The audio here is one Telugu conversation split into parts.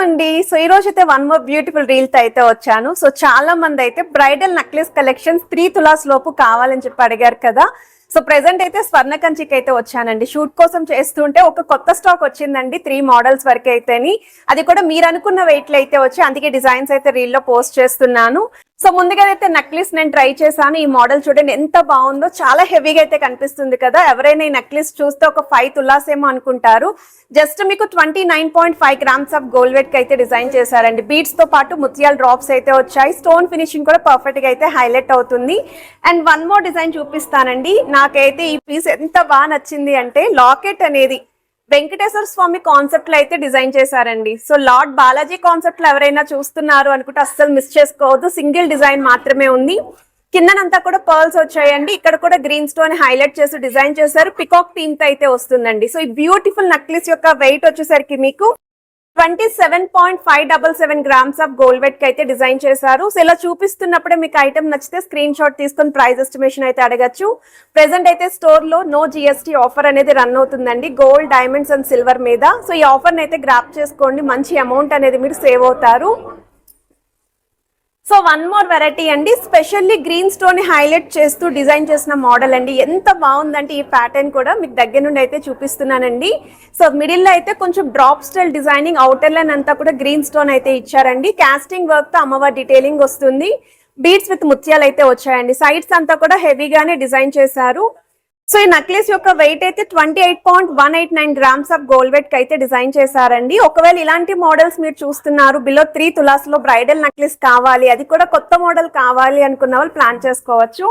అండి. సో ఈ రోజు అయితే వన్ మోర్ బ్యూటిఫుల్ రీల్ తో అయితే వచ్చాను. సో చాలా మంది అయితే బ్రైడల్ నెక్లెస్ కలెక్షన్స్ 3 తులాస్ లోపు కావాలని చెప్పి అడిగారు కదా. సో ప్రెసెంట్ అయితే స్వర్ణ కంచికి అయితే వచ్చానండి. షూట్ కోసం చేస్తుంటే ఒక కొత్త స్టాక్ వచ్చిందండి 3 మోడల్స్ వరకు అయితేని. అది కూడా మీరు అనుకున్న వెయిట్ లో అయితే వచ్చి, అందుకే డిజైన్స్ అయితే రీల్ లో పోస్ట్ చేస్తున్నాను. సో ముందుగా అయితే నెక్లెస్ నేను ట్రై చేశాను. ఈ మోడల్ చూడండి ఎంత బాగుందో, చాలా హెవీగా అయితే కనిపిస్తుంది కదా. ఎవరైనా ఈ నెక్లెస్ చూస్తే ఒక 5 తులాస్ ఏమో అనుకుంటారు. జస్ట్ మీకు 29.5 గ్రామ్స్ ఆఫ్ గోల్డ్ వెయిట్ కి అయితే డిజైన్ చేశారండి. బీడ్స్ తో పాటు ముత్యాల డ్రాప్స్ అయితే వచ్చాయి. స్టోన్ ఫినిషింగ్ కూడా పర్ఫెక్ట్ గా అయితే హైలైట్ అవుతుంది. అండ్ వన్ మోర్ డిజైన్ చూపిస్తానండి. నాకైతే ఈ పీస్ ఎంత బాగా నచ్చింది అంటే, లాకెట్ అనేది వెంకటేశ్వర స్వామి కాన్సెప్ట్ లో అయితే డిజైన్ చేశారండి. సో లార్డ్ బాలాజీ కాన్సెప్ట్ లో ఎవరైనా చూస్తున్నారు అనుకుంటే అస్సలు మిస్ చేసుకోవద్దు. సింగిల్ డిజైన్ మాత్రమే ఉంది. కిందనంతా కూడా పర్ల్స్ వచ్చాయండి. ఇక్కడ కూడా గ్రీన్ స్టోన్ హైలైట్ చేసి డిజైన్ చేశారు. పికాక్ థీమ్ తో అయితే వస్తుందండి. సో ఈ బ్యూటిఫుల్ నెక్లెస్ యొక్క వెయిట్ వచ్చేసరికి మీకు 27.577 గ్రామ్స్ ఆఫ్ గోల్డ్ వెయిట్ కి అయితే డిజైన్ చేశారు. సో ఇలా చూపిస్తున్నప్పుడే మీకు ఐటమ్ నచ్చితే స్క్రీన్ షాట్ తీసుకొని ప్రైస్ ఎస్టిమేషన్ అయితే అడగచ్చు. ప్రెసెంట్ అయితే స్టోర్ లో నో జిఎస్టీ ఆఫర్ అనేది రన్ అవుతుందండి గోల్డ్, డైమండ్స్ అండ్ సిల్వర్ మీద. సో ఈ ఆఫర్ అయితే గ్రాప్ చేసుకోండి, మంచి అమౌంట్ అనేది మీరు సేవ్ అవుతారు. సో వన్ మోర్ వెరైటీ అండి, స్పెషల్లీ గ్రీన్ స్టోన్ హైలైట్ చేస్తూ డిజైన్ చేసిన మోడల్ అండి. ఎంత బాగుందంటే ఈ ప్యాటర్న్ కూడా మీకు దగ్గర నుండి అయితే చూపిస్తున్నానండి. సో మిడిల్ లో అయితే కొంచెం drop style designing, outer line అంతా కూడా గ్రీన్ స్టోన్ అయితే ఇచ్చారండి. కాస్టింగ్ వర్క్ తో అమ్మవారి డీటెయిలింగ్ వస్తుంది. బీడ్స్ విత్ ముత్యాలు అయితే వచ్చాయండి. సైడ్స్ అంతా కూడా హెవీగానే డిజైన్ చేశారు. సో ఈ నెక్లెస్ యొక్క వెయిట్ అయితే 28.189 గ్రామ్స్ ఆఫ్ గోల్డ్ వెయిట్ కి అయితే డిజైన్ చేశారండి. ఒకవేళ ఇలాంటి మోడల్స్ మీరు చూస్తున్నారు, బిలో 3 తులాస్ లో బ్రైడల్ నెక్లెస్ కావాలి, అది కూడా కొత్త మోడల్ కావాలి అనుకున్న వాళ్ళు ప్లాన్ చేసుకోవచ్చు.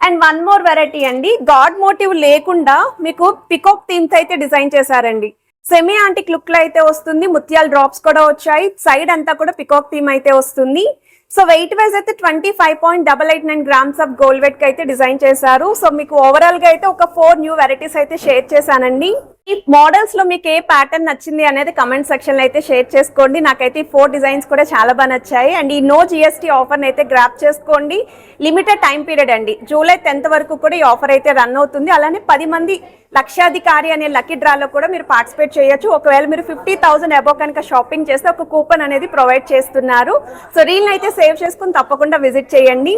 అండ్ వన్ మోర్ వెరైటీ అండి, గాడ్ మోటివ్ లేకుండా మీకు పికాక్ థీమ్ తో అయితే డిజైన్ చేశారండి. సెమీ యాంటిక్ లుక్ లో అయితే వస్తుంది. ముత్యాల డ్రాప్స్ కూడా వచ్చాయి. సైడ్ అంతా కూడా పికాక్ థీమ్ అయితే వస్తుంది. సో వెయిట్ వైజ్ అయితే 25.889 గ్రామ్స్ ఆఫ్ గోల్డ్ వెయిట్ కి అయితే డిజైన్ చేశారు. సో మీకు ఓవరాల్ గా అయితే ఒక 4 న్యూ వెరైటీస్ అయితే షేర్ చేశానండి. ఈ మోడల్స్ లో మీకు ఏ ప్యాటర్న్ నచ్చింది అనేది కమెంట్ సెక్షన్ లో అయితే షేర్ చేసుకోండి. నాకైతే 4 డిజైన్స్ కూడా చాలా బాగా నచ్చాయి. అండ్ ఈ నో జిఎస్టీ ఆఫర్ అయితే గ్రాప్ చేసుకోండి. లిమిటెడ్ టైం పీరియడ్ అండి, జూలై 10th వరకు కూడా ఈ ఆఫర్ అయితే రన్ అవుతుంది. అలానే 10 మంది లక్షాధికారి అనే లక్కీ డ్రాలో కూడా మీరు పార్టిసిపేట్ చేయొచ్చు. ఒకవేళ మీరు 50,000 అబోవ్ కనుక షాపింగ్ చేస్తే ఒక కూపన్ అనేది ప్రొవైడ్ చేస్తున్నారు. సో రీల్ అయితే సేవ్ చేసుకుని తప్పకుండా విజిట్ చేయండి.